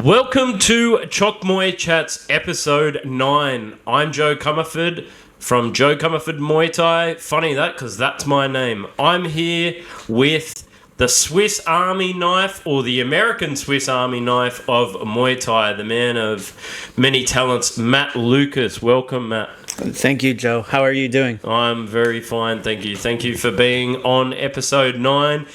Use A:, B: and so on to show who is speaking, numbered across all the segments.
A: Welcome to Chok Muay Chats episode 9. I'm Joe Comerford from Joe Comerford Muay Thai. Funny that, because that's my name. I'm here with the Swiss Army knife, or the American Swiss Army knife of Muay Thai, the man of many talents, Matt Lucas. Welcome, Matt.
B: Thank you, Joe. How are you doing?
A: I'm very fine, thank you. Thank you for being on episode 9.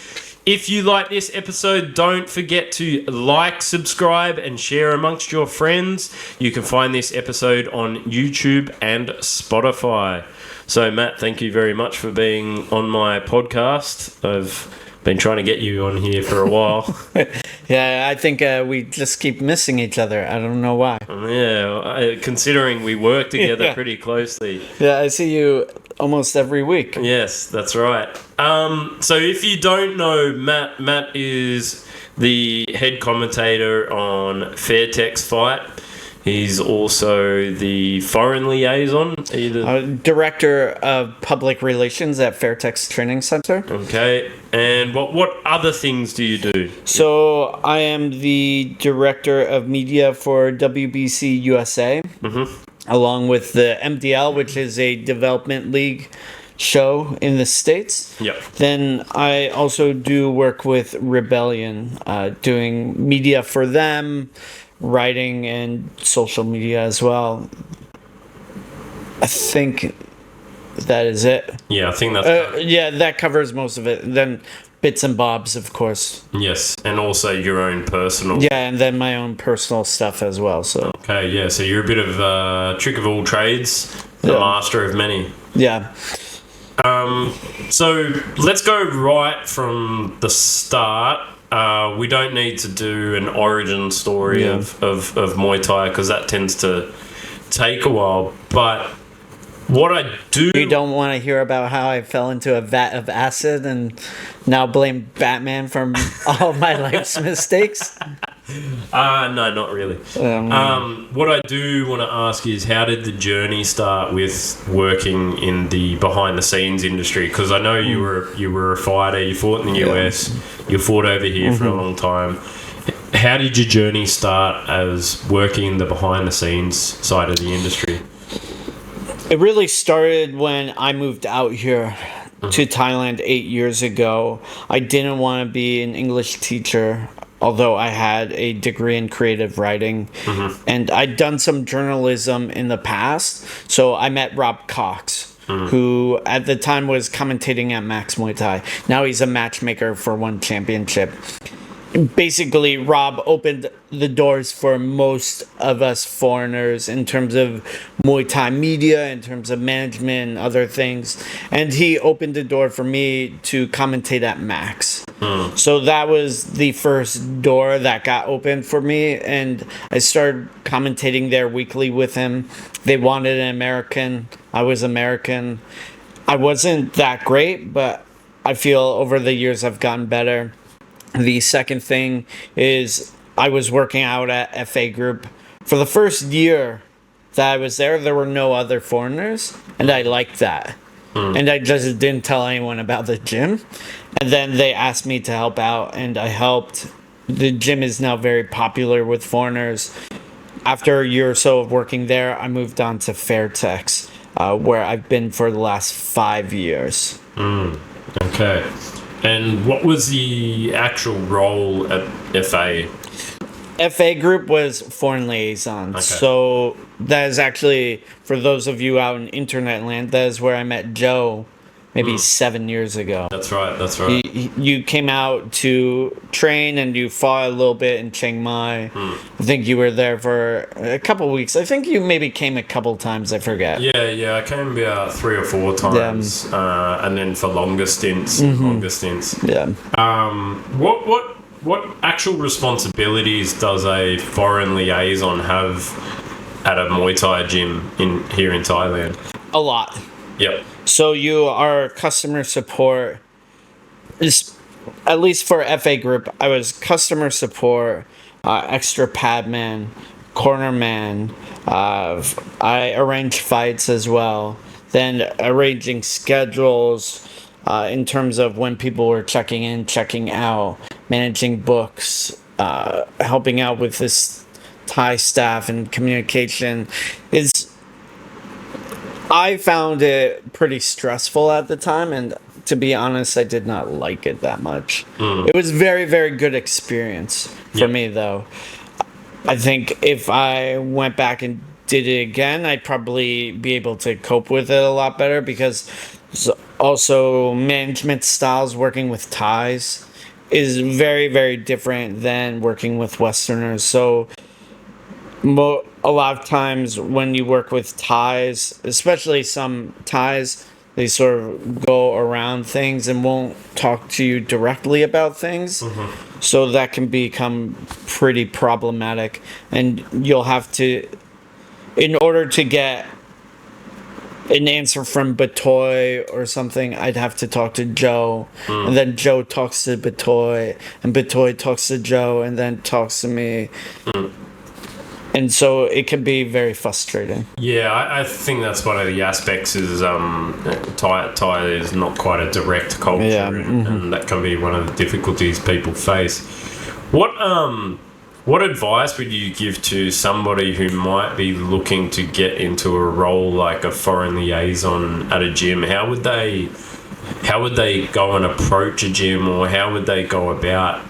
A: If you like this episode, don't forget to like, subscribe, and share amongst your friends. You can find this episode on YouTube and Spotify. So, Matt, thank you very much for being on my podcast. I've been trying to get you on here for a while.
B: Yeah, I think we just keep missing each other. I don't know why.
A: Yeah, considering we work together pretty closely.
B: Yeah, I see you almost every week.
A: Yes, that's right. So if you don't know, Matt is the head commentator on Fairtex Fight. He's also the foreign liaison.
B: Director of Public Relations at Fairtex Training Center.
A: Okay. And what other things do you do?
B: So I am the Director of Media for WBC USA, along with the MDL, which is a development league show in the States.
A: Yep.
B: Then I also do work with Rebellion, doing media for them, writing and social media as well. I think that is it.
A: Yeah, I think that's...
B: yeah, that covers most of it. And then bits and bobs, of course.
A: Yes, and also your own personal...
B: Yeah, and then my own personal stuff as well. So
A: Okay, yeah, so you're a bit of a trick of all trades, the master of many.
B: yeah.
A: So let's go right from the start. We don't need to do an origin story of Muay Thai, because that tends to take a while. But what I do...
B: You don't want to hear about how I fell into a vat of acid and now blame Batman for all my life's mistakes?
A: No, not really. What I do want to ask is, how did the journey start with working in the behind the scenes industry? Because I know you were a fighter. You fought in the US. You fought over here for a long time. How did your journey start as working in the behind the scenes side of the industry?
B: It really started when I moved out here to Thailand 8 years ago. I didn't want to be an English teacher, although I had a degree in creative writing. And I'd done some journalism in the past. So I met Rob Cox, who at the time was commentating at Max Muay Thai. Now he's a matchmaker for one championship. Basically, Rob opened the doors for most of us foreigners in terms of Muay Thai media, in terms of management and other things. And he opened the door for me to commentate at Max. So that was the first door that got opened for me. And I started commentating there weekly with him. They wanted an American. I was American. I wasn't that great, but I feel over the years I've gotten better. The second thing is I was working out at FA Group. For the first year that I was there were no other foreigners, and I liked that. And I just didn't tell anyone about the gym. And then they asked me to help out, and I helped. The gym is now very popular with foreigners. After a year or so of working there, I moved on to Fairtex, where I've been for the last 5 years.
A: Okay. And what was the actual role at FA?
B: FA Group was foreign liaison. Okay. So that is actually, for those of you out in internet land, that is where I met Joe maybe 7 years ago.
A: That's right.
B: You came out to train and you fought a little bit in Chiang Mai. I think you were there for a couple of weeks. I think you maybe came a couple times, I forget.
A: Yeah, I came about 3 or 4 times, and then for longer stints.
B: Yeah.
A: What actual responsibilities does a foreign liaison have at a Muay Thai gym here in Thailand?
B: A lot.
A: Yep.
B: So you are customer support. At least for FA Group, I was customer support, extra pad man, corner man. I arranged fights as well. Then arranging schedules in terms of when people were checking in, checking out, managing books, helping out with this Thai staff and communication I found it pretty stressful at the time, and to be honest, I did not like it that much. It was very, very good experience for me, though. I think if I went back and did it again, I'd probably be able to cope with it a lot better, because also management styles working with Thais is very, very different than working with Westerners. So a lot of times when you work with Thais, especially some Thais, they sort of go around things and won't talk to you directly about things. So that can become pretty problematic. And you'll have to, in order to get an answer from Batoy or something, I'd have to talk to Joe. And then Joe talks to Batoy, and Batoy talks to Joe, and then talks to me. And so it can be very frustrating.
A: Yeah, I think that's one of the aspects is Thai is not quite a direct culture, and that can be one of the difficulties people face. What advice would you give to somebody who might be looking to get into a role like a foreign liaison at a gym? How would they go and approach a gym, or how would they go about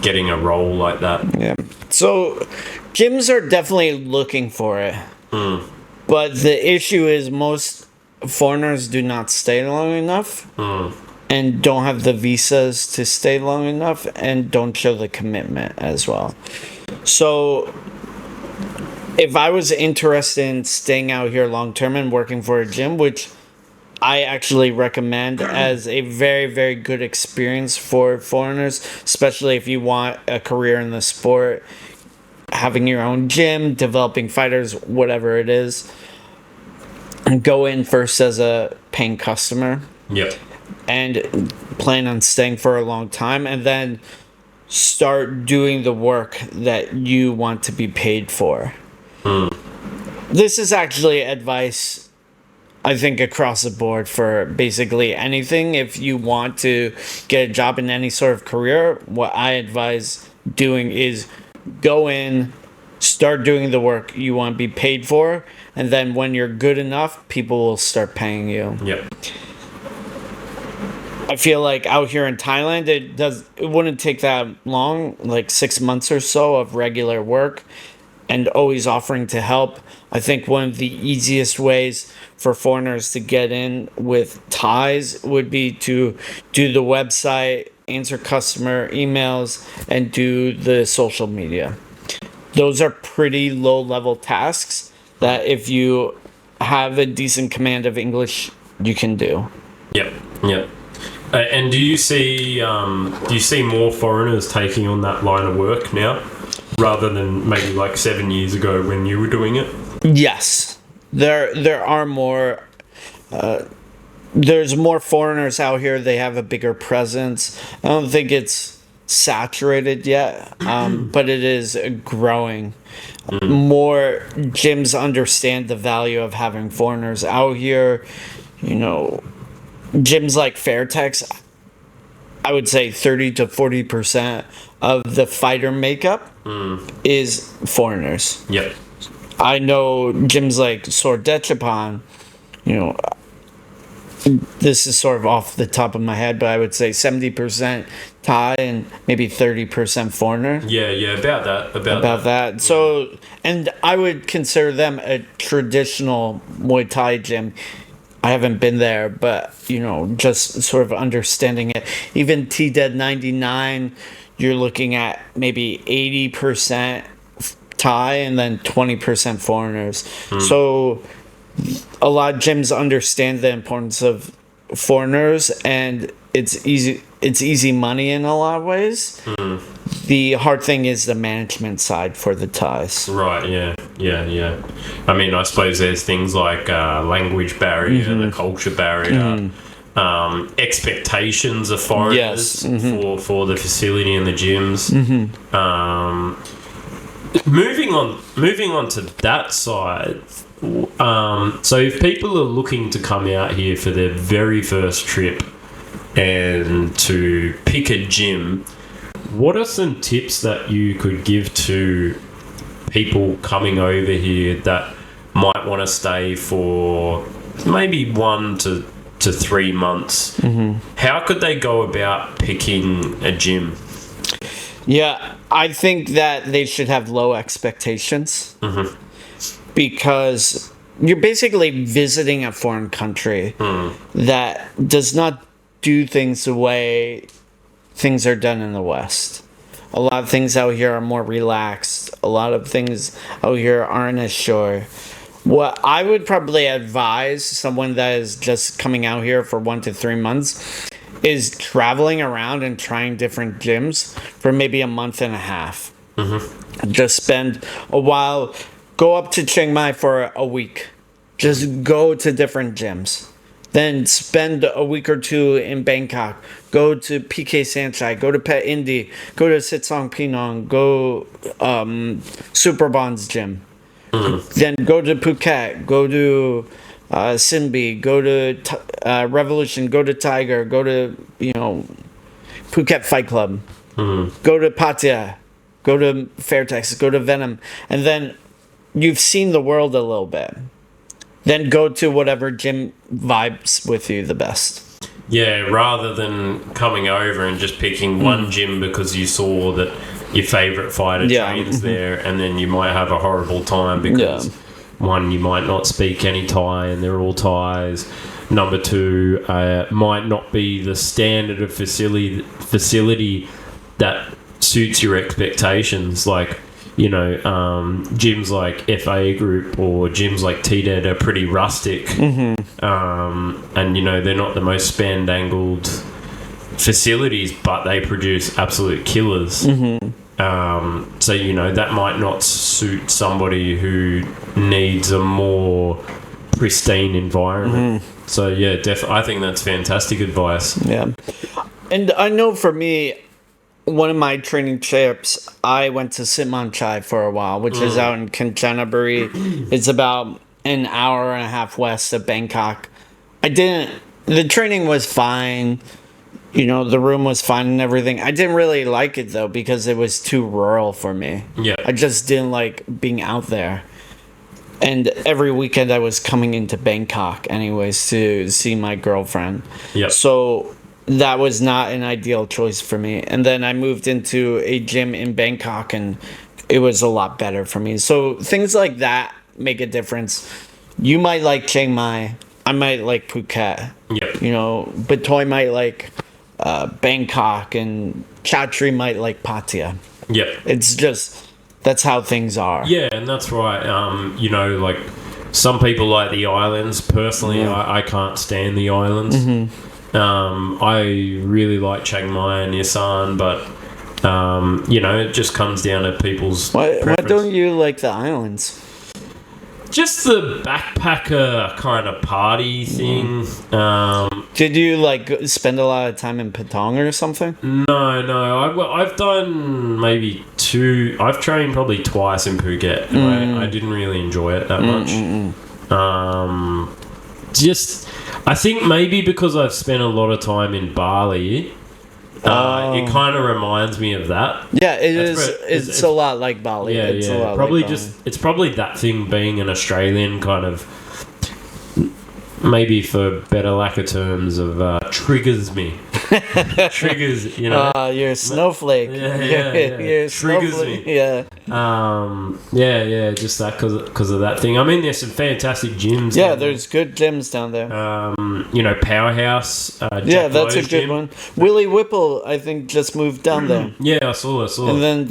A: getting a role like that?
B: Yeah. So gyms are definitely looking for it. But the issue is most foreigners do not stay long enough and don't have the visas to stay long enough and don't show the commitment as well. So if I was interested in staying out here long term and working for a gym, which I actually recommend as a very, very good experience for foreigners, especially if you want a career in the sport, having your own gym, developing fighters, whatever it is, and go in first as a paying customer.
A: Yep. And
B: plan on staying for a long time, and then start doing the work that you want to be paid for. This is actually advice, I think, across the board for basically anything. If you want to get a job in any sort of career, what I advise doing is go in, start doing the work you want to be paid for, and then when you're good enough, people will start paying you.
A: Yep.
B: I feel like out here in Thailand, it wouldn't take that long, like 6 months or so of regular work and always offering to help. I think one of the easiest ways for foreigners to get in with Thais would be to do the website, answer customer emails, and do the social media. Those are pretty low-level tasks that if you have a decent command of English, you can do.
A: Yep. And do you see more foreigners taking on that line of work now, rather than maybe like 7 years ago when you were doing it?
B: Yes, there are more. There's more foreigners out here. They have a bigger presence. I don't think it's saturated yet, but it is growing. More gyms understand the value of having foreigners out here. You know, gyms like Fairtex, I would say 30 to 40% of the fighter makeup is foreigners.
A: Yep.
B: I know gyms like Japan, you know, this is sort of off the top of my head, but I would say 70% Thai and maybe 30% foreigner.
A: Yeah, about that.
B: So, and I would consider them a traditional Muay Thai gym. I haven't been there, but, you know, just sort of understanding it. Even TDED 99, you're looking at maybe 80% Thai and then 20% foreigners. So a lot of gyms understand the importance of foreigners, and it's easy money in a lot of ways. The hard thing is the management side for the Thais.
A: Right, yeah. I mean, I suppose there's things like language barrier, the culture barrier, expectations of foreigners for the facility and the gyms. Moving on to that side. So if people are looking to come out here for their very first trip and to pick a gym, what are some tips that you could give to people coming over here that might want to stay for maybe 1 to 3 months? How could they go about picking a gym?
B: Yeah, I think that they should have low expectations because you're basically visiting a foreign country that does not do things the way things are done in the West. A lot of things out here are more relaxed. A lot of things out here aren't as sure. What I would probably advise someone that is just coming out here for 1 to 3 months is traveling around and trying different gyms for maybe a month and a half. Just spend a while, go up to Chiang Mai for a week. Just go to different gyms. Then spend a week or 2 in Bangkok. Go to PK Sanchai, go to Pet Indy, go to Sitsong Pinong, go Superbond's gym. Then go to Phuket, go to Simbi, go to Revolution, go to Tiger, go to, Phuket Fight Club, go to Pattaya, go to Fairtex, go to Venom, and then you've seen the world a little bit. Then go to whatever gym vibes with you the best.
A: Yeah, rather than coming over and just picking one gym because you saw that your favourite fighter trains there, and then you might have a horrible time because one, you might not speak any Thai and they're all Thais. Number 2, might not be the standard of facility that suits your expectations. Like, gyms like FA Group or gyms like TDED are pretty rustic, and they're not the most spandangled facilities, but they produce absolute killers. So that might not suit somebody who needs a more pristine environment. So yeah, I think that's fantastic advice.
B: Yeah, and I know for me, one of my training trips, I went to Sitmanchai for a while, which is out in Kanchanaburi. It's about an hour and a half west of Bangkok. The training was fine. The room was fine and everything. I didn't really like it, though, because it was too rural for me.
A: Yeah.
B: I just didn't like being out there. And every weekend I was coming into Bangkok anyways to see my girlfriend.
A: Yeah.
B: So that was not an ideal choice for me. And then I moved into a gym in Bangkok and it was a lot better for me. So things like that make a difference. You might like Chiang Mai. I might like Phuket.
A: Yep.
B: Batoy might like Bangkok, and Chatri might like Pattaya.
A: Yep.
B: It's just, that's how things are.
A: Yeah, and that's right. Like some people like the islands. Personally, I can't stand the islands. I really like Chiang Mai and Yasan, but it just comes down to people's
B: Why
A: preference.
B: don't you like the islands?
A: Just the backpacker kind of party thing.
B: Did you spend a lot of time in Patong or something?
A: No. I've done maybe 2. I've trained probably twice in Phuket. And I didn't really enjoy it that much. I think maybe because I've spent a lot of time in Bali, it kind of reminds me of that.
B: Yeah, it's a lot like Bali.
A: Yeah,
B: it's a lot
A: probably
B: like Bali.
A: it's probably that thing being an Australian kind of, maybe for better lack of terms, of triggers me. Triggers,
B: you're a snowflake.
A: Yeah.
B: You're a
A: Triggers
B: snowflake.
A: me.
B: Yeah.
A: Just that because of that thing. I mean, there's some fantastic gyms.
B: Yeah, there's good gyms down there.
A: Powerhouse.
B: Yeah, that's a good one. Willie Whipple, I think, just moved down there.
A: Yeah, I saw.
B: And then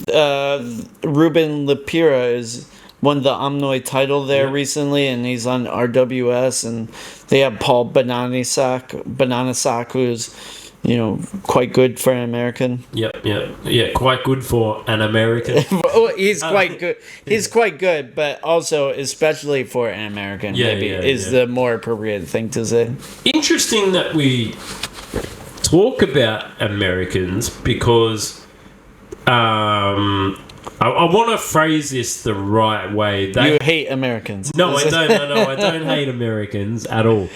B: Ruben Lapira won the Omnoy title there recently, and he's on RWS, and they have Paul Bananasak, who's quite good for an American.
A: Yeah, quite good for an American.
B: He's quite good. He's quite good, but also especially for an American, is the more appropriate thing to say.
A: Interesting that we talk about Americans because I want to phrase this the right way.
B: You hate Americans.
A: No, I don't. No, I don't hate Americans at all.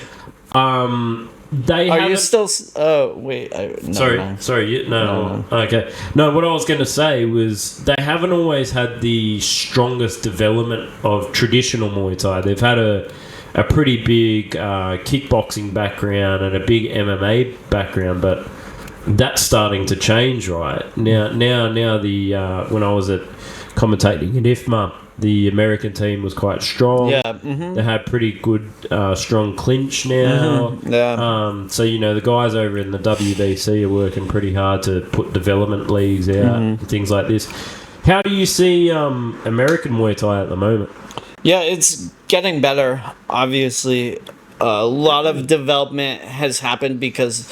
A: they
B: Are
A: haven't...
B: you still? Oh wait.
A: Sorry. No. Okay. No, what I was going to say was they haven't always had the strongest development of traditional Muay Thai. They've had a pretty big kickboxing background and a big MMA background, but that's starting to change right now. The when I was commentating in IFMA, the American team was quite strong.
B: Yeah, mm-hmm.
A: They had pretty good, strong clinch now.
B: Mm-hmm. Yeah.
A: So, the guys over in the WBC are working pretty hard to put development leagues out and things like this. How do you see American Muay Thai at the moment?
B: Yeah, it's getting better. Obviously, a lot of development has happened because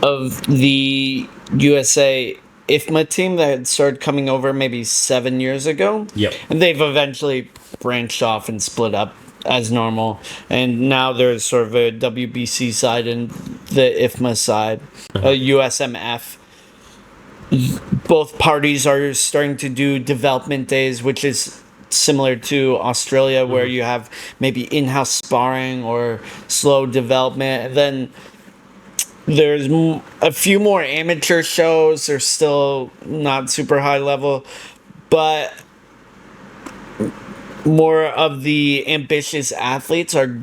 B: of the USA IFMA team that started coming over maybe 7 years ago.
A: Yep.
B: And they've eventually branched off and split up as normal. And now there's sort of a WBC side and the IFMA side, a USMF. Both parties are starting to do development days, which is similar to Australia, where you have maybe in-house sparring or slow development. And then there's a few more amateur shows. They're still not super high level, but more of the ambitious athletes are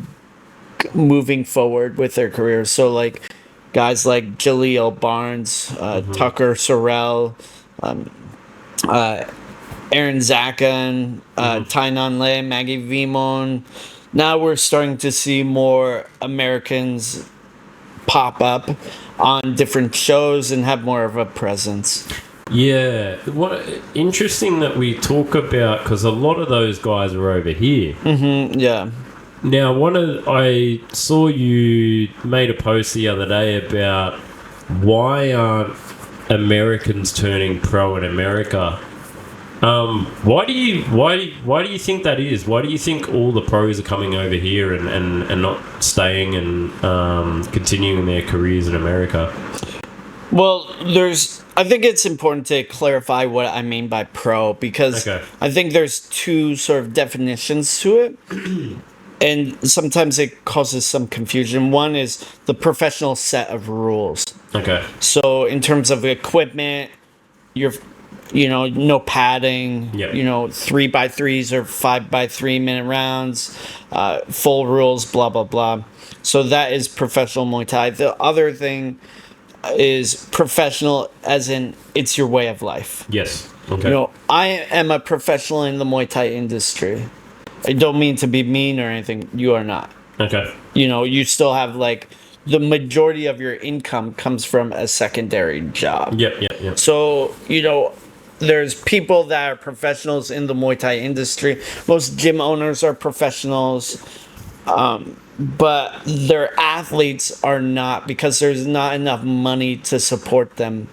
B: moving forward with their careers. So like guys like Jaleel Barnes, Tucker Sorrell, Aaron Zakan, Tainan Le, Maggie Vimon. Now we're starting to see more Americans pop up on different shows and have more of a presence.
A: Yeah, what interesting that we talk about, because a lot of those guys are over here.
B: Yeah.
A: Now, I saw you made a post the other day about why aren't Americans turning pro in America. Why do you think that is? Why do you think all the pros are coming over here and not staying and continuing their careers in America?
B: Well, I think it's important to clarify what I mean by pro, because I think there's two sort of definitions to it. And sometimes it causes some confusion. One is the professional set of rules. Okay. So in terms of equipment, no padding, 3x3s or 5x3 minute rounds, full rules, blah, blah, blah. So that is professional Muay Thai. The other thing is professional as in it's your way of life.
A: Yes. Okay.
B: I am a professional in the Muay Thai industry. I don't mean to be mean or anything. You are not. Okay. You still have the majority of your income comes from a secondary job.
A: Yeah.
B: So, there's people that are professionals in the Muay Thai industry. Most gym owners are professionals. But their athletes are not, because there's not enough money to support them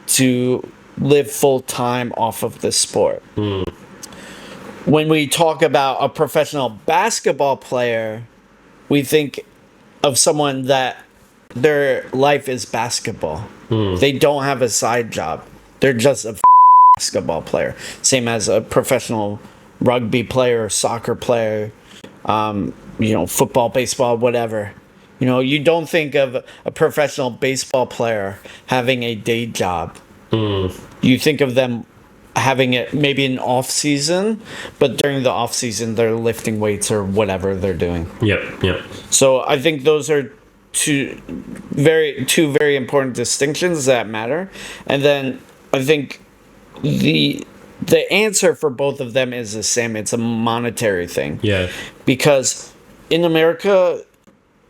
B: to live full time off of the sport. When we talk about a professional basketball player, we think of someone that their life is basketball. They don't have a side job. They're just a basketball player. Same as a professional rugby player or soccer player, football, baseball, whatever. You don't think of a professional baseball player having a day job. You think of them having it maybe in off season, but during the off season they're lifting weights or whatever they're doing. Yep. So I think those are two very important distinctions that matter. And then I think the answer for both of them is the same. It's a monetary thing. Yeah. Because in America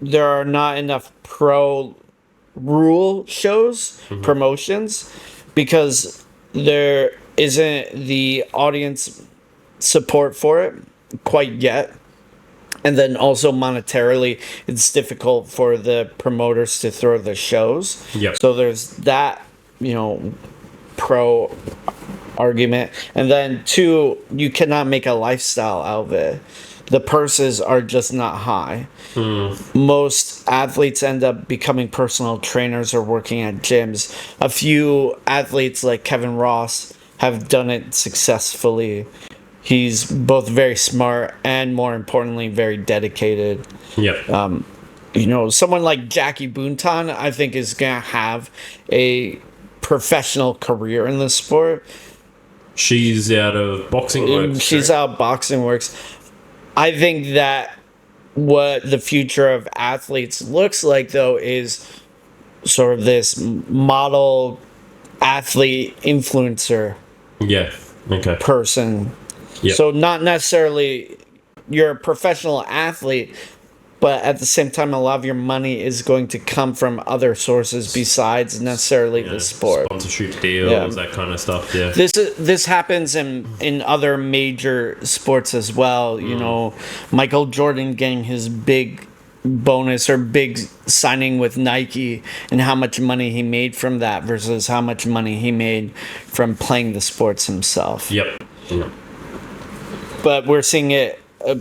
B: there are not enough pro rule shows, promotions, because there isn't the audience support for it quite yet. And then also monetarily, it's difficult for the promoters to throw the shows. Yep. So there's that, pro argument. And then two, you cannot make a lifestyle out of it. The purses are just not high. Most athletes end up becoming personal trainers or working at gyms. A few athletes like Kevin Ross have done it successfully. He's both very smart and, more importantly, very dedicated. Yep. someone like Jackie Boonton, I think, is gonna have a professional career in the sport.
A: She's out of Boxing Works.
B: She's out of Boxing Works. I think that what the future of athletes looks like, though, is sort of this model athlete influencer person.
A: Yep.
B: So not necessarily you're a professional athlete, but at the same time, a lot of your money is going to come from other sources besides necessarily the sport.
A: Sponsorship deals, that kind of stuff, yeah.
B: This happens in other major sports as well. Michael Jordan getting his big bonus or big signing with Nike, and how much money he made from that versus how much money he made from playing the sports himself.
A: Yep.
B: But we're seeing it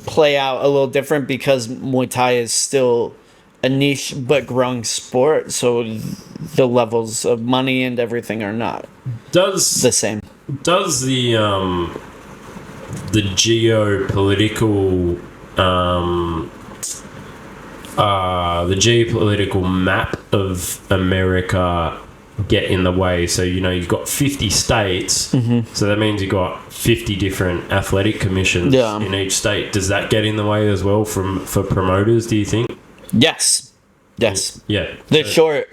B: play out a little different because Muay Thai is still a niche but growing sport, so the levels of money and everything are not the same.
A: Does the geopolitical the geopolitical map of America get in the way? So you've got 50 states, so that means you've got 50 different athletic commissions in each state. Does that get in the way as well for promoters, do you think?
B: Yes.
A: Yeah.
B: The short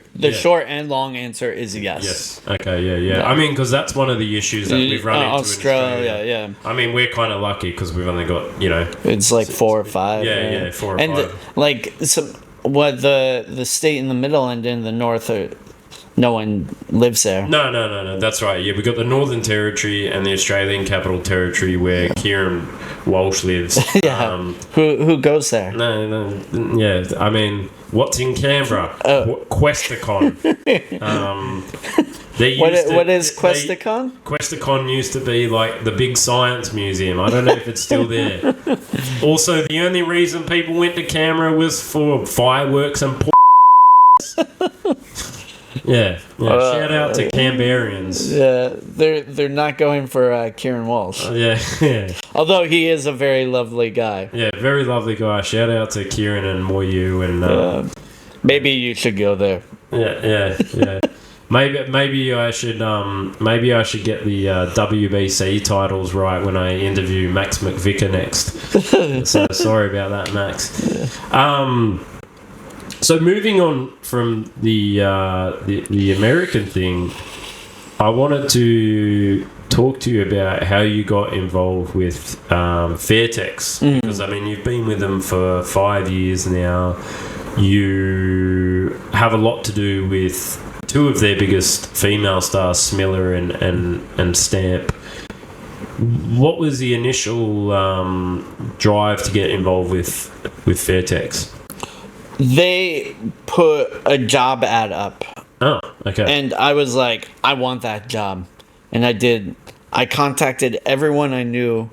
B: and long answer is yes.
A: Yes. Okay. Yeah. I mean, because that's one of the issues that we've run into
B: Australia,
A: in Australia. I mean, we're kind of lucky because we've only got
B: it's like 4 or 5.
A: Yeah, 4 or 5.
B: And the state in the middle and in the north no one lives there.
A: No. That's right. Yeah, we got the Northern Territory and the Australian Capital Territory where Kieran Walsh lives.
B: Who goes there?
A: No. Yeah, I mean, what's in Canberra? Questacon.
B: What is Questacon?
A: Questacon used to be like the big science museum. I don't know if it's still there. Also, the only reason people went to Canberra was for fireworks and Yeah. Shout out to Canberrians.
B: Yeah, they're not going for Kieran Walsh.
A: Yeah.
B: Although he is a very lovely guy.
A: Yeah, very lovely guy. Shout out to Kieran and Moyu and.
B: Maybe you should go there.
A: Yeah. Maybe I should get the WBC titles right when I interview Max McVicker next. So sorry about that, Max. So moving on from the American thing, I wanted to talk to you about how you got involved with Fairtex, because I mean you've been with them for 5 years now. You have a lot to do with 2 of their biggest female stars, Smiller and Stamp. What was the initial drive to get involved with Fairtex?
B: They put a job ad up.
A: Oh, okay.
B: And I was like, I want that job. And I did. I contacted everyone I knew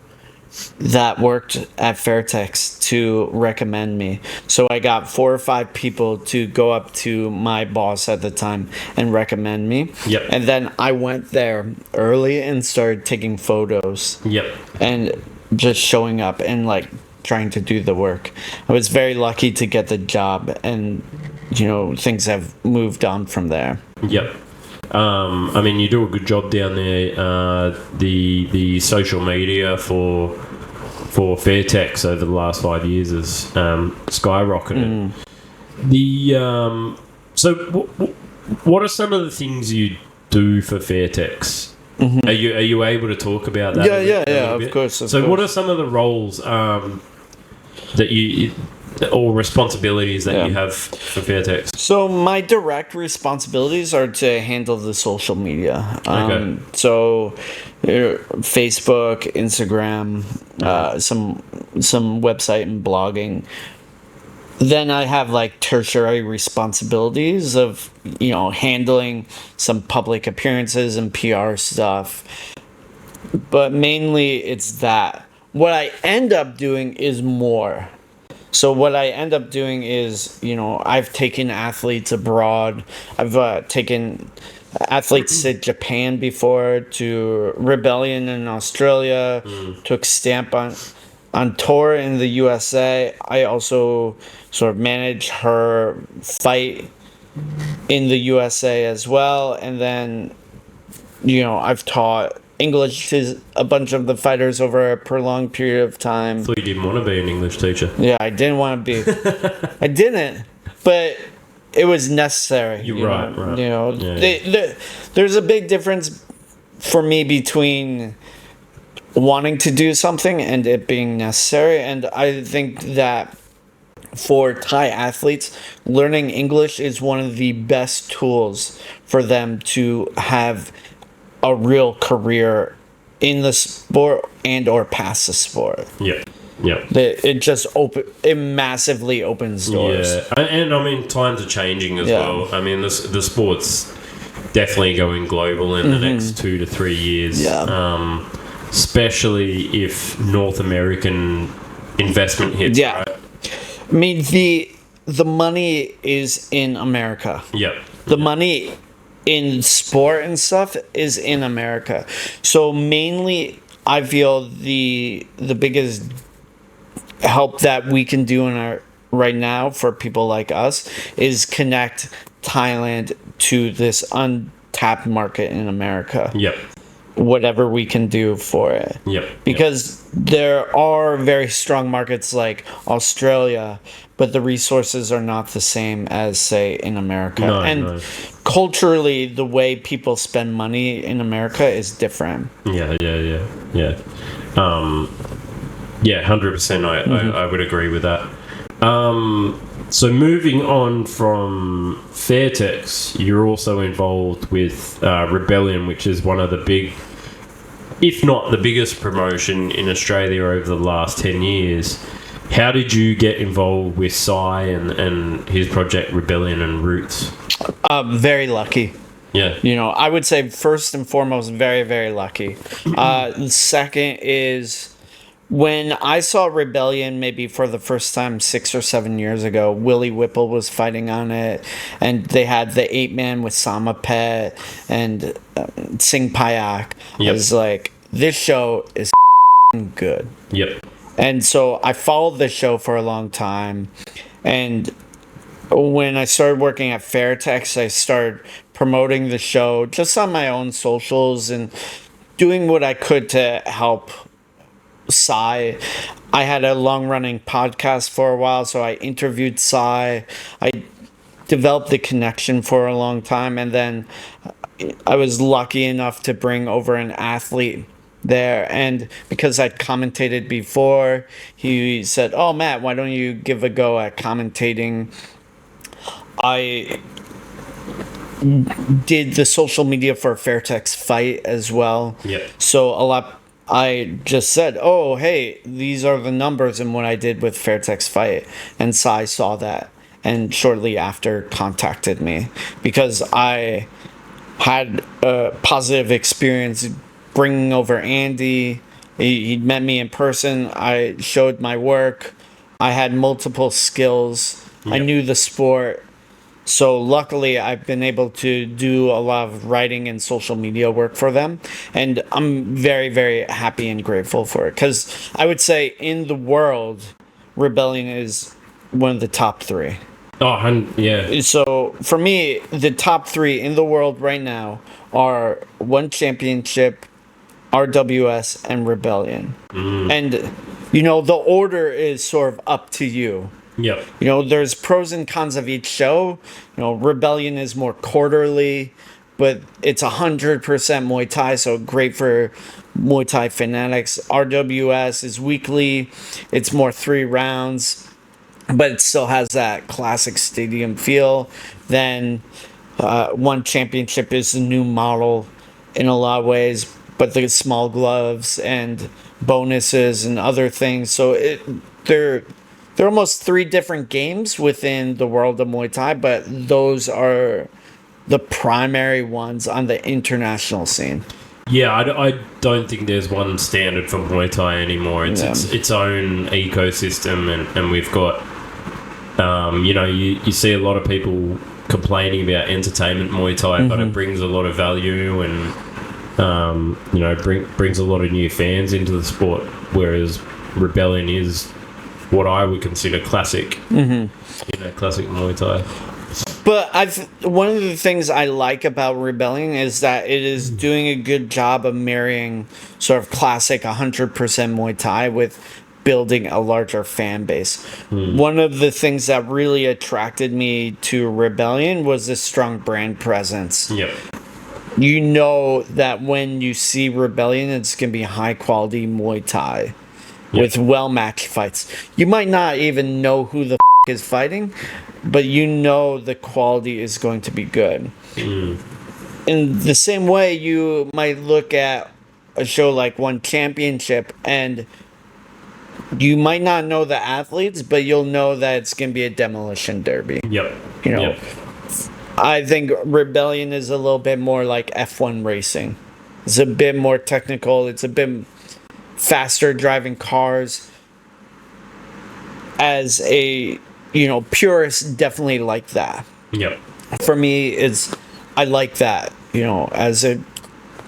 B: that worked at Fairtex to recommend me. So I got 4 or 5 people to go up to my boss at the time and recommend me.
A: Yep.
B: And then I went there early and started taking photos.
A: Yep.
B: And just showing up and like trying to do the work. I was very lucky to get the job, and things have moved on from there.
A: Yep. I mean, you do a good job down there. The social media for Fairtex over the last 5 years has skyrocketed. So what are some of the things you do for Fairtex? Are you able to talk about that?
B: Yeah, of course.
A: So what are some of the roles that you or responsibilities that you have for Fairtex?
B: So my direct responsibilities are to handle the social media. So Facebook, Instagram, some website and blogging. Then I have like tertiary responsibilities of handling some public appearances and PR stuff. But mainly it's that. What I end up doing is more. So what I end up doing is, I've taken athletes abroad. I've taken athletes to Japan before, to Rebellion in Australia, took Stamp on tour in the USA. I also sort of manage her fight in the USA as well. And then, I've taught English to a bunch of the fighters over a prolonged period of time.
A: I thought you didn't want to be an English teacher.
B: Yeah, I didn't want to be. I didn't, but it was necessary.
A: You're right.
B: There's a big difference for me between wanting to do something and it being necessary. And I think that for Thai athletes, learning English is one of the best tools for them to have a real career in the sport and or past the sport.
A: Yeah.
B: It massively opens doors.
A: Yeah, and I mean, times are changing as well. I mean, the sport's definitely going global in the next 2 to 3 years.
B: Yeah.
A: Especially if North American investment hits.
B: Yeah.
A: Right?
B: I mean, the money is in America.
A: Yep.
B: The money in sport and stuff is in America. So mainly, I feel the biggest help that we can do right now for people like us is connect Thailand to this untapped market in America.
A: Yep.
B: Whatever we can do for it.
A: Yep.
B: Because there are very strong markets like Australia, but the resources are not the same as, say, in America. No. Culturally, the way people spend money in America is different.
A: Yeah. 100%. I would agree with that. So moving on from Fairtex, you're also involved with Rebellion, which is one of the big, if not the biggest promotion in Australia over the last 10 years. How did you get involved with Sai and his project Rebellion and Roots?
B: Very lucky.
A: Yeah.
B: I would say first and foremost, very, very lucky. The second is when I saw Rebellion maybe for the first time 6 or 7 years ago, Willie Whipple was fighting on it, and they had the 8-man with Samapet and Singh Payak.
A: Yep.
B: I was like, this show is good.
A: Yep.
B: And so I followed this show for a long time, and when I started working at Fairtex, I started promoting the show just on my own socials and doing what I could to help Sai. I had a long-running podcast for a while, so I interviewed Sai. I developed the connection for a long time, and then I was lucky enough to bring over an athlete there, and because I'd commentated before, he said, "Oh, Matt, why don't you give a go at commentating?" I did the social media for Fairtex Fight as well.
A: Yep.
B: So I just said, "Oh, hey, these are the numbers," and what I did with Fairtex Fight, and Sai saw that, and shortly after contacted me because I had a positive experience bringing over Andy. He met me in person. I showed my work. I had multiple skills. Yep. I knew the sport. So luckily, I've been able to do a lot of writing and social media work for them. And I'm very, very happy and grateful for it. Because I would say in the world, Rebellion is one of the top 3.
A: Oh, yeah.
B: So for me, the top 3 in the world right now are One Championship, RWS, and Rebellion. And, the order is sort of up to you.
A: Yep.
B: There's pros and cons of each show. Rebellion is more quarterly, but it's 100% Muay Thai, so great for Muay Thai fanatics. RWS is weekly. It's more 3 rounds, but it still has that classic stadium feel. Then One Championship is a new model in a lot of ways, but the small gloves and bonuses and other things. So they're almost 3 different games within the world of Muay Thai, but those are the primary ones on the international scene.
A: Yeah, I don't think there's one standard for Muay Thai anymore. It's its own ecosystem, and we've got, you see a lot of people complaining about entertainment Muay Thai, but it brings a lot of value and, brings a lot of new fans into the sport, whereas Rebellion is what I would consider classic. Classic Muay Thai.
B: But one of the things I like about Rebellion is that it is doing a good job of marrying sort of classic 100% Muay Thai with building a larger fan base. One of the things that really attracted me to Rebellion was the strong brand presence.
A: Yep.
B: You know that when you see Rebellion, it's going to be high quality Muay Thai with well-matched fights. You might not even know who the is fighting, but you know the quality is going to be good. In the same way, you might look at a show like One Championship and you might not know the athletes, but you'll know that it's going to be a demolition derby.
A: Yep.
B: You know, I think Rebellion is a little bit more like F1 racing. It's a bit more technical. It's a bit faster driving cars. As a, purist, definitely like that.
A: Yep.
B: For me, I like that, as a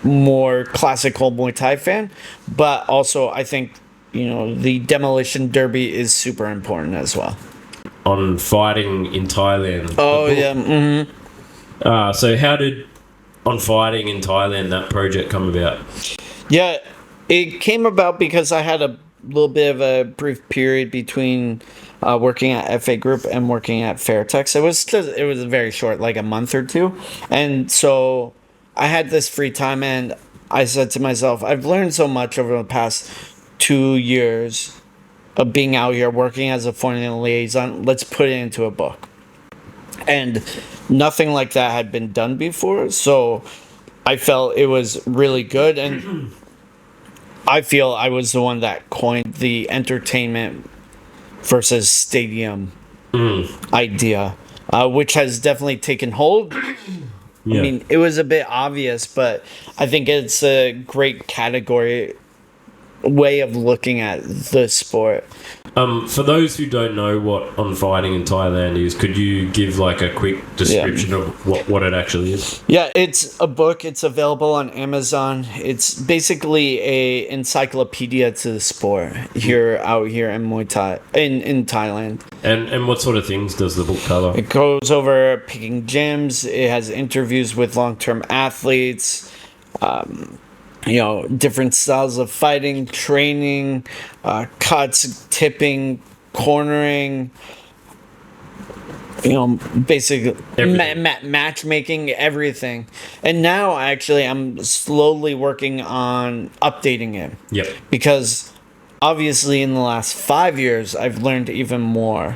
B: more classical Muay Thai fan. But also, I think, the demolition derby is super important as well.
A: On fighting in Thailand.
B: Oh, yeah.
A: So how did On Fighting in Thailand, that project come about?
B: Yeah, it came about because I had a little bit of a brief period between working at FA Group and working at Fairtex. It was very short, like a month or two. And so I had this free time and I said to myself, I've learned so much over the past 2 years of being out here working as a foreign liaison. Let's put it into a book. And nothing like that had been done before. So I felt it was really good. And I feel I was the one that coined the entertainment versus stadium idea, which has definitely taken hold.
A: Yeah.
B: I mean, it was a bit obvious, but I think it's a great category way of looking at the sport.
A: For those who don't know what On Fighting in Thailand is, could you give like a quick description of what it actually is?
B: Yeah, it's a book. It's available on Amazon. It's basically a encyclopedia to the sport out here in Muay Thai in Thailand.
A: And what sort of things does the book cover?
B: It goes over picking gyms. It has interviews with long-term athletes. Different styles of fighting, training, cuts, tipping, cornering, basic matchmaking, everything. And now, actually, I'm slowly working on updating it.
A: Yep.
B: Because, obviously, in the last 5 years, I've learned even more.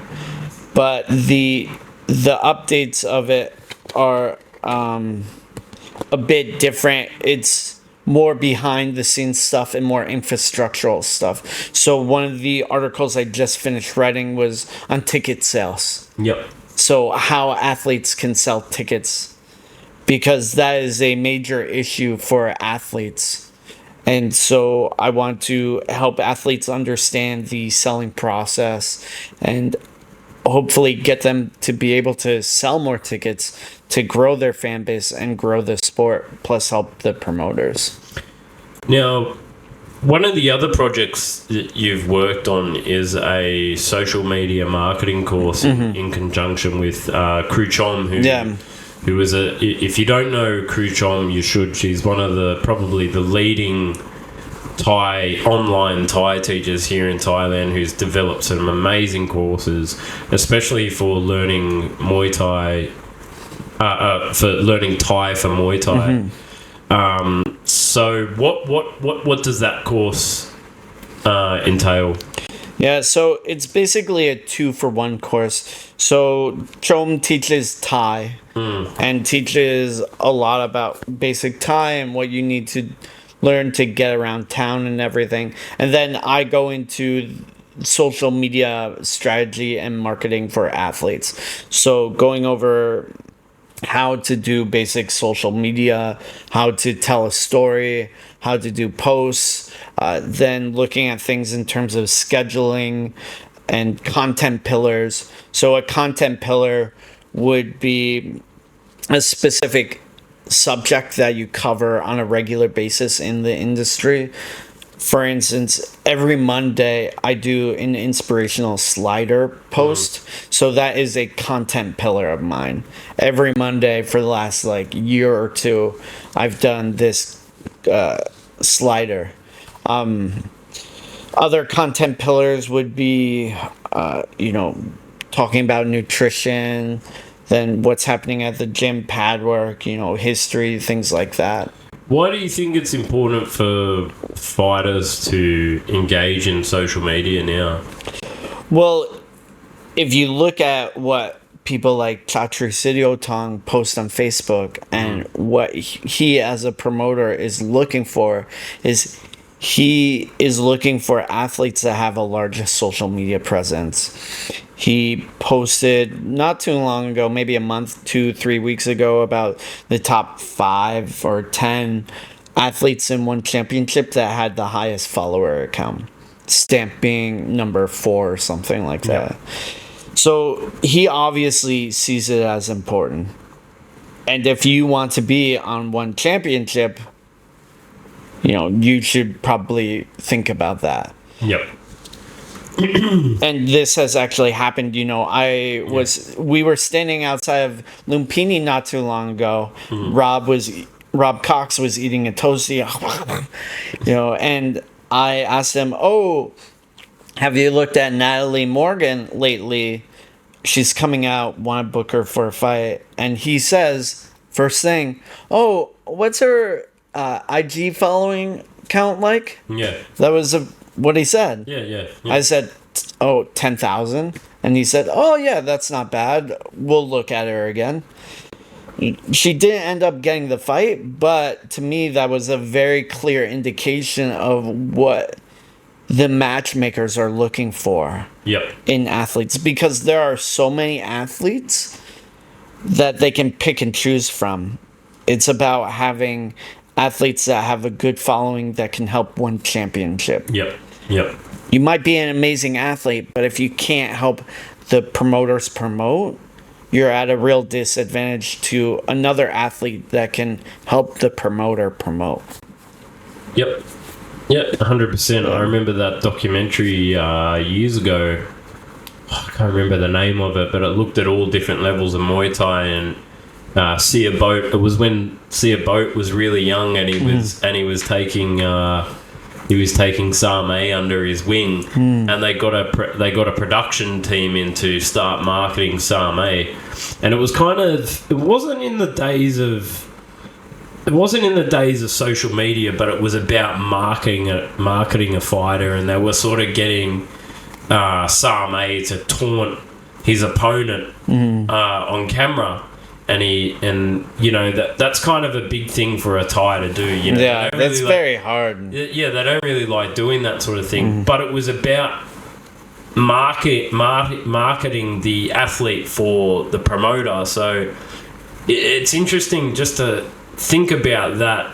B: But the updates of it are a bit different. It's more behind the scenes stuff and more infrastructural stuff. So one of the articles I just finished writing was on ticket sales.
A: Yep.
B: So how athletes can sell tickets, because that is a major issue for athletes. And so I want to help athletes understand the selling process and hopefully get them to be able to sell more tickets to grow their fan base and grow the sport, plus help the promoters.
A: Now, one of the other projects that you've worked on is a social media marketing course in conjunction with Crew Chom, who is if you don't know Crew Chom, you should. She's one of probably the leading online Thai teachers here in Thailand, who's developed some amazing courses, especially for learning Muay Thai, for learning Thai for Muay Thai. So what does that course entail?
B: Yeah, so it's basically a 2-for-1 course. So Chom teaches Thai and teaches a lot about basic Thai and what you need to learn to get around town and everything. And then I go into social media strategy and marketing for athletes. So going over how to do basic social media, how to tell a story, how to do posts, then looking at things in terms of scheduling and content pillars. So a content pillar would be a specific subject that you cover on a regular basis in the industry. for instance, every Monday I do an inspirational slider post. So that is a content pillar of mine. Every Monday for the last like year or two, I've done this slider. Other content pillars would be, talking about nutrition, then what's happening at the gym, pad work, history, things like that.
A: Why do you think it's important for fighters to engage in social media now?
B: Well, if you look at what people like Chatri Sidiotong post on Facebook and what he as a promoter is looking for is he is looking for athletes that have a large social media presence. He posted not too long ago, maybe a month, 2-3 weeks ago, about the top 5 or 10 athletes in one championship that had the highest follower account. Stamp being number 4 or something like that. So he obviously sees it as important. And if you want to be on one championship, you should probably think about that.
A: Yep.
B: And this has actually happened. We were standing outside of Lumpini not too long ago. Rob Cox was eating a toasty, and I asked him, "Oh, have you looked at Natalie Morgan lately? She's coming out. Want to book her for a fight?" And he says, first thing, "Oh, what's her IG following count like?"
A: Yeah.
B: That was what he said.
A: Yeah.
B: I said, 10,000. And he said, "Oh, yeah, that's not bad. We'll look at her again." She didn't end up getting the fight, but to me, that was a very clear indication of what the matchmakers are looking for in athletes. Because there are so many athletes that they can pick and choose from. It's about having athletes that have a good following that can help win championship.
A: Yep.
B: You might be an amazing athlete, but if you can't help the promoters promote, you're at a real disadvantage to another athlete that can help the promoter promote.
A: Yep, 100%. I remember that documentary years ago. I can't remember the name of it, but it looked at all different levels of Muay Thai, and Sia Boat. It was when Sia Boat was really young, and he was taking Same under his wing, and they got a production team in to start marketing Same, and it wasn't in the days of social media, but it was about marketing a fighter, and they were sort of getting Same to taunt his opponent on camera. That's kind of a big thing for a Thai to do.
B: Yeah, that's very hard.
A: Yeah, they don't really like doing that sort of thing. But it was about marketing the athlete for the promoter. So it's interesting just to think about that.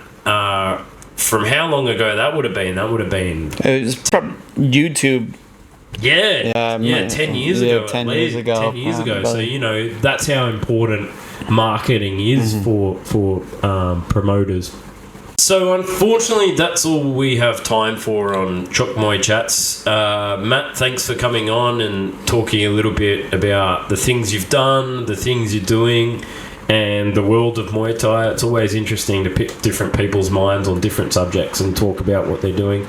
A: From how long ago that would have been? It
B: was YouTube.
A: Yeah, 10 years ago.
B: 10 years ago.
A: 10 years ago. So that's how important marketing is for promoters. So unfortunately, that's all we have time for on Chok Muay Chats. Matt, thanks for coming on and talking a little bit about the things you've done, the things you're doing, and the world of Muay Thai. It's always interesting to pick different people's minds on different subjects and talk about what they're doing.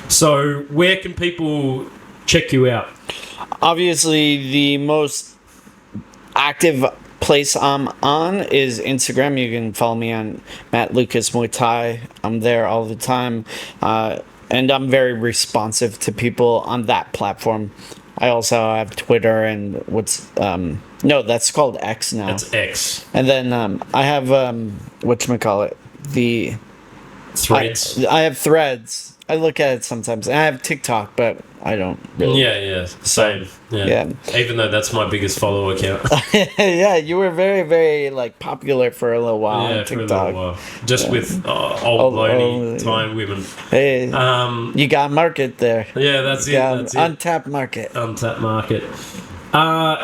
A: So where can people check you out?
B: Obviously, the most active place I'm on is Instagram. You can follow me on Matt Lucas Muay Thai. I'm there all the time, and I'm very responsive to people on that platform. I also have Twitter and that's called X now.
A: That's X.
B: And then I have whatchamacallit, the
A: Threads.
B: I have Threads. I look at it sometimes. I have TikTok, but I don't really.
A: Yeah, same. Yeah. Even though that's my biggest follow account.
B: Yeah, you were very, very popular for a little while on TikTok.
A: For a little while. Just with old lonely Thai women.
B: Hey, you got market there.
A: Yeah, that's it.
B: Untapped market.
A: Untapped market.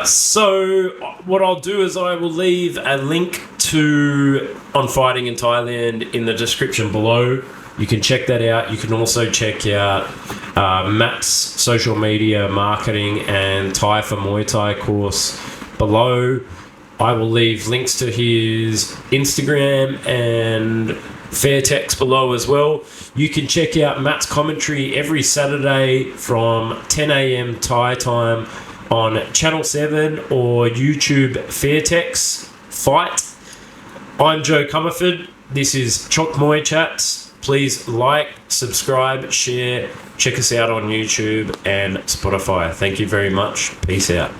A: So what I'll do is I will leave a link on Fighting in Thailand in the description below. You can check that out. You can also check out Matt's social media marketing and Thai for Muay Thai course below. I will leave links to his Instagram and Fairtex below as well. You can check out Matt's commentary every Saturday from 10 a.m. Thai time on Channel 7 or YouTube Fairtex Fight. I'm Joe Comerford. This is Chok Muay Chats. Please like, subscribe, share, check us out on YouTube and Spotify. Thank you very much. Peace out.